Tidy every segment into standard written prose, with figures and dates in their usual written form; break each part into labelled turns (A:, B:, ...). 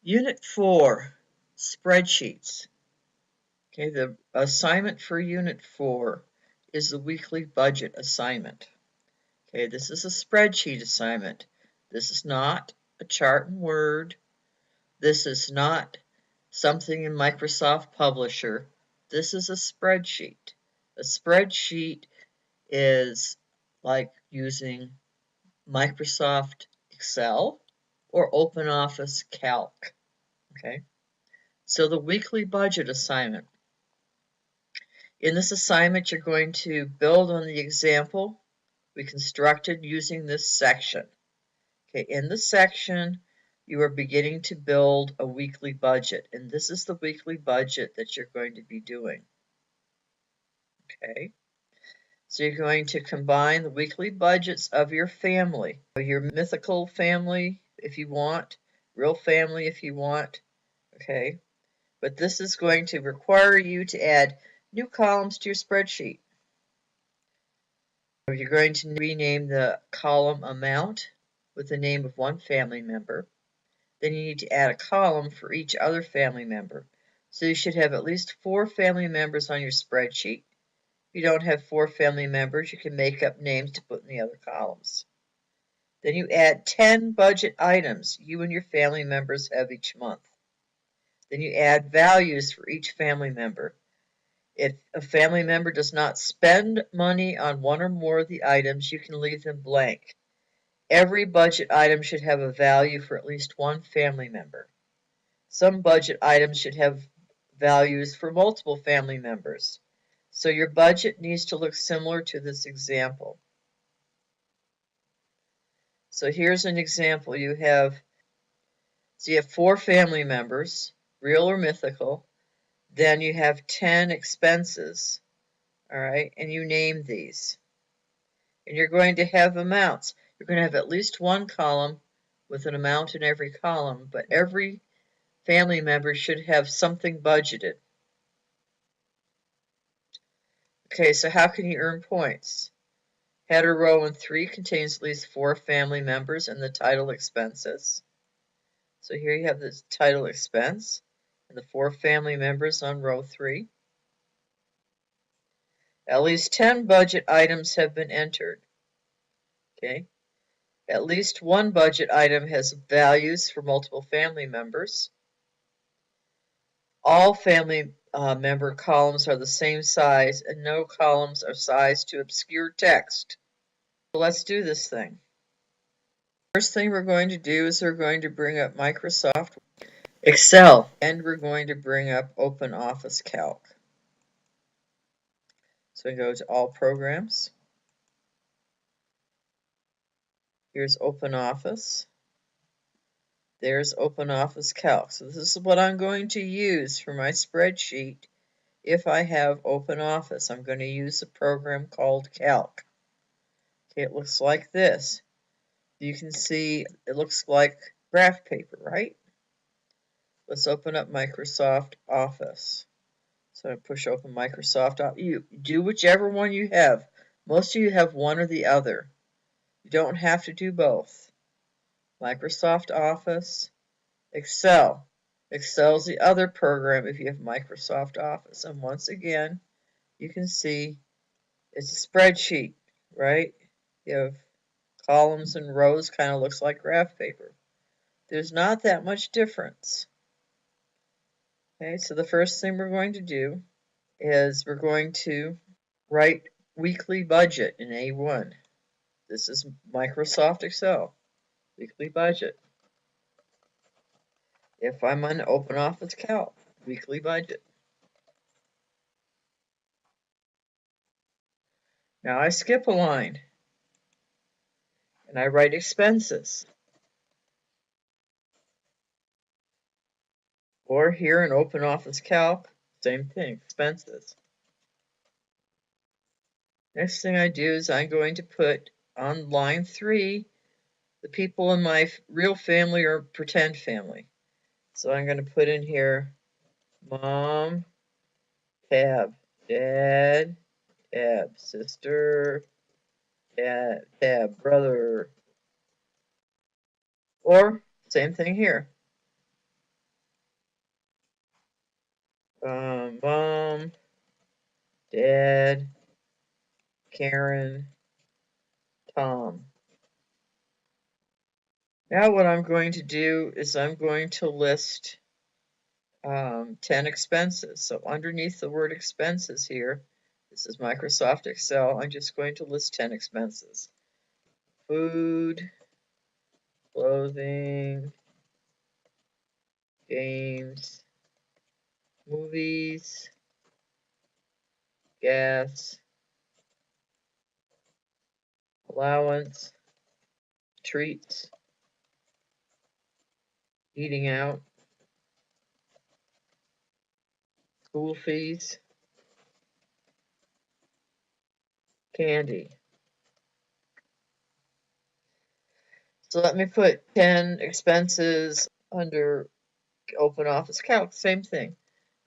A: Unit 4, Spreadsheets. Okay, the assignment for Unit 4 is the weekly budget assignment. Okay, this is a spreadsheet assignment. This is not a chart in Word. This is not something in Microsoft Publisher. This is a spreadsheet. A spreadsheet is like using Microsoft Excel or OpenOffice Calc. Okay. So the weekly budget assignment. In this assignment, you're going to build on the example we constructed using this section. Okay, in the section, you are beginning to build a weekly budget, and this is the weekly budget that you're going to be doing. Okay, so you're going to combine the weekly budgets of your family, your mythical family if you want, real family if you want. Okay. But this is going to require you to add new columns to your spreadsheet. You're going to rename the column amount with the name of one family member. Then you need to add a column for each other family member. So you should have at least 4 family members on your spreadsheet. If you don't have 4 family members, you can make up names to put in the other columns. Then you add 10 budget items you and your family members have each month. Then you add values for each family member. If a family member does not spend money on one or more of the items, you can leave them blank. Every budget item should have a value for at least one family member. Some budget items should have values for multiple family members. So your budget needs to look similar to this example. So here's an example. You have 4 family members, real or mythical. Then you have 10 expenses. All right, and you name these. And you're going to have amounts. You're going to have at least one column with an amount in every column, but every family member should have something budgeted. Okay, so how can you earn points? Header row in 3 contains at least 4 family members and the title expenses. So here you have the title expense and the 4 family members on row 3. At least 10 budget items have been entered. Okay. At least one budget item has values for multiple family members. All family member columns are the same size and no columns are sized to obscure text. So let's do this thing. First thing we're going to do is we're going to bring up Microsoft Excel and we're going to bring up OpenOffice Calc. So we go to All Programs. Here's OpenOffice. There's OpenOffice Calc. So this is what I'm going to use for my spreadsheet if I have OpenOffice. I'm going to use a program called Calc. Okay, it looks like this. You can see it looks like graph paper, right? Let's open up Microsoft Office. So I push open Microsoft Office. You do whichever one you have. Most of you have one or the other. You don't have to do both. Microsoft Office, Excel. Excel is the other program if you have Microsoft Office. And once again, you can see it's a spreadsheet, right? You have columns and rows, kind of looks like graph paper. There's not that much difference. Okay, so the first thing we're going to do is we're going to write weekly budget in A1. This is Microsoft Excel, weekly budget. If I'm on OpenOffice Calc, weekly budget. Now I skip a line and I write expenses. Or here in OpenOffice Calc, same thing, expenses. Next thing I do is I'm going to put on line 3 the people in my real family or pretend family. So I'm going to put in here mom, tab, dad, tab, sister, tab, brother. Or same thing here. Mom, Dad, Karen, Tom. Now what I'm going to do is I'm going to list 10 expenses. So underneath the word expenses here, this is Microsoft Excel, I'm just going to list 10 expenses. Food, clothing, games, movies, gas, allowance, treats, eating out, school fees, candy. So let me put 10 expenses under Open Office Calc, same thing.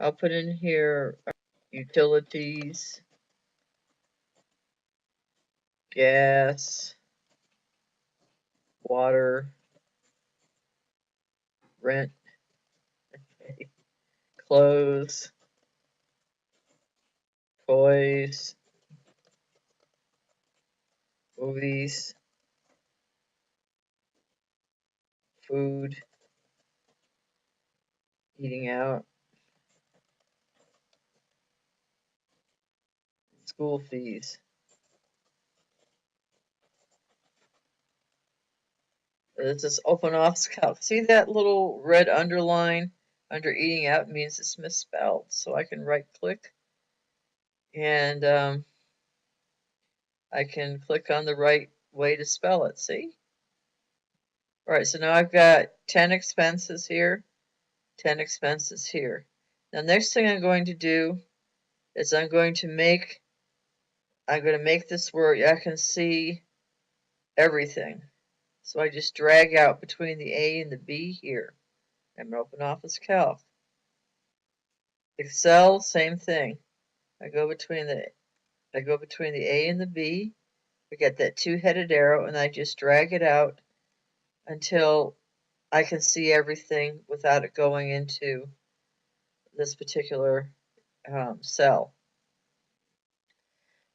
A: I'll put in here utilities, gas, water, rent, clothes, toys, movies, food, eating out, school fees. This is Open Office Calc. See that little red underline under eating out means it's misspelled. So I can right click and I can click on the right way to spell it. See? All right, so now I've got 10 expenses here, 10 expenses here. Now next thing I'm going to do is I'm going to make this where I can see everything. So I just drag out between the A and the B here. I'm going to open Office Calc. Excel, same thing. I go between the A and the B. I get that two-headed arrow and I just drag it out until I can see everything without it going into this particular cell.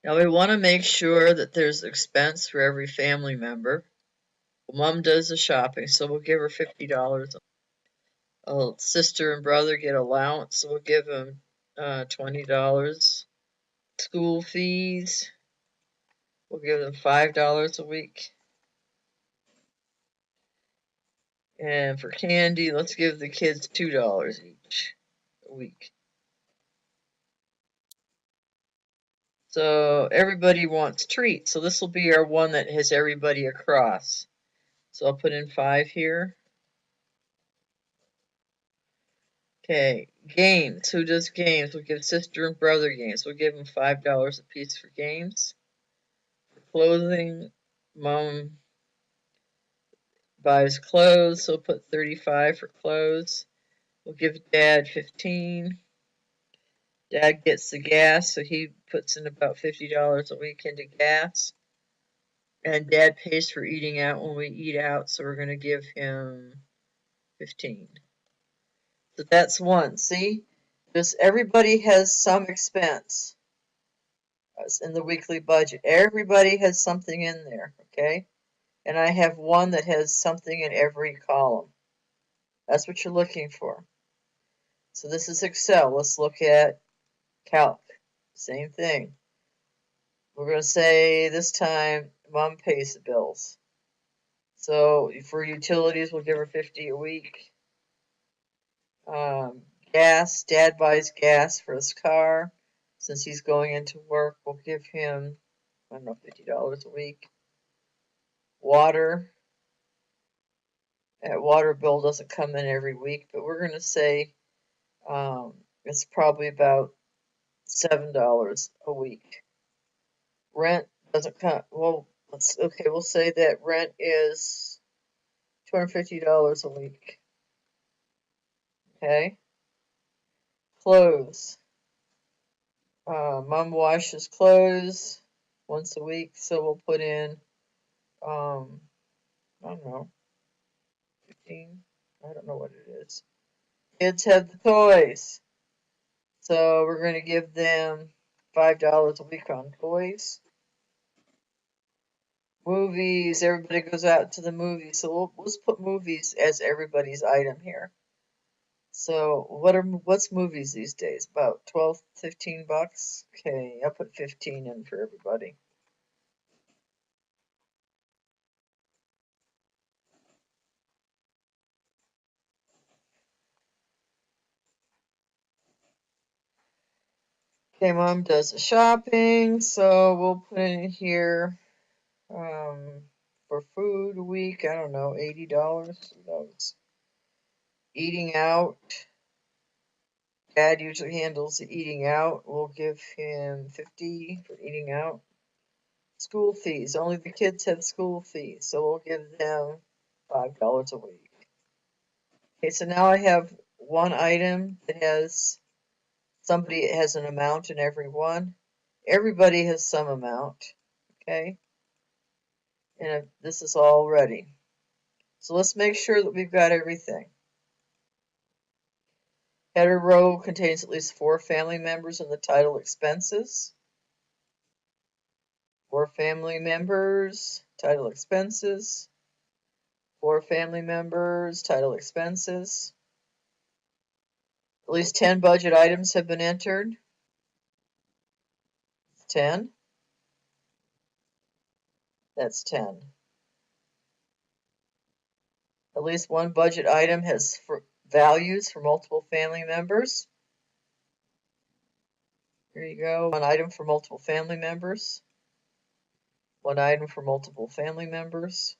A: Now we want to make sure that there's expense for every family member. Mom does the shopping, so we'll give her $50. Sister and brother get allowance, so we'll give them $20. School fees, we'll give them $5 a week. And for candy, let's give the kids $2 each a week. So everybody wants treats, so this will be our one that has everybody across. So I'll put in 5 here. Okay, games. Who does games? We'll give sister and brother games. We'll give them $5 a piece for games. For clothing, mom buys clothes, so we'll put 35 for clothes. We'll give dad 15. Dad gets the gas, so he puts in about $50 a week into gas. And dad pays for eating out when we eat out, so we're going to give him 15. So that's one. See? Because everybody has some expense in the weekly budget. Everybody has something in there, okay? And I have one that has something in every column. That's what you're looking for. So this is Excel. Let's look at Calc. Same thing. We're going to say this time mom pays the bills. So for utilities, we'll give her 50 a week. Gas, dad buys gas for his car. Since he's going into work, we'll give him, I don't know, $50 a week. Water. That water bill doesn't come in every week, but we're going to say it's probably about $7 a week. Rent doesn't come, well, we'll say that rent is $250 a week. Okay. Clothes. Mom washes clothes once a week, so we'll put in, I don't know, 15. I don't know what it is. Kids have the toys. So we're going to give them $5 a week on toys. Movies, everybody goes out to the movies. So let's put movies as everybody's item here. So what's movies these days? About 12, 15 bucks? Okay, I'll put 15 in for everybody. Okay, Mom does the shopping, so we'll put in here for food a week, I don't know, $80. Eating out. Dad usually handles the eating out. We'll give him 50 for eating out. School fees. Only the kids have school fees, so we'll give them $5 a week. Okay, so now I have one item that has somebody has an amount in every one. Everybody has some amount. Okay, and this is all ready. So let's make sure that we've got everything. Header row contains at least 4 family members in the title expenses. 4 family members, title expenses. 4 family members, title expenses. At least 10 budget items have been entered. 10. That's 10. At least one budget item has values for multiple family members. Here you go. One item for multiple family members. One item for multiple family members.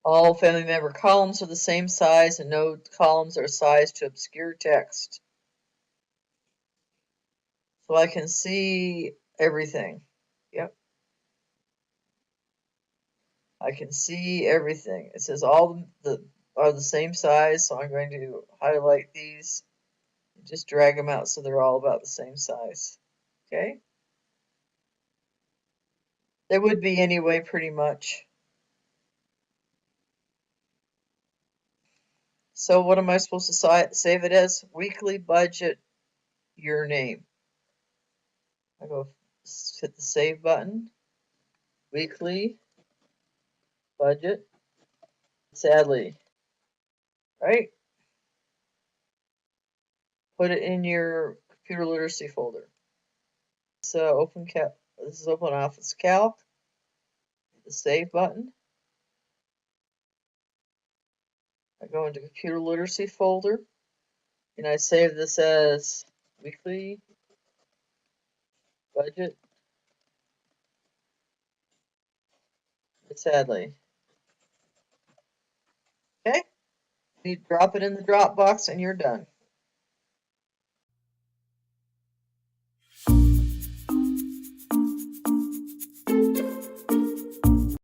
A: All family member columns are the same size and no columns are sized to obscure text. So I can see everything. Yep. I can see everything. It says all are the same size, so I'm going to highlight these. Just drag them out so they're all about the same size. Okay? They would be anyway, pretty much. So what am I supposed to save it as? Weekly budget, your name. I go hit the save button. Weekly budget, sadly. Right? Put it in your computer literacy folder. So this is Open Office Calc. The save button. I go into computer literacy folder and I save this as weekly budget. Sadly. Okay? You drop it in the Dropbox and you're done.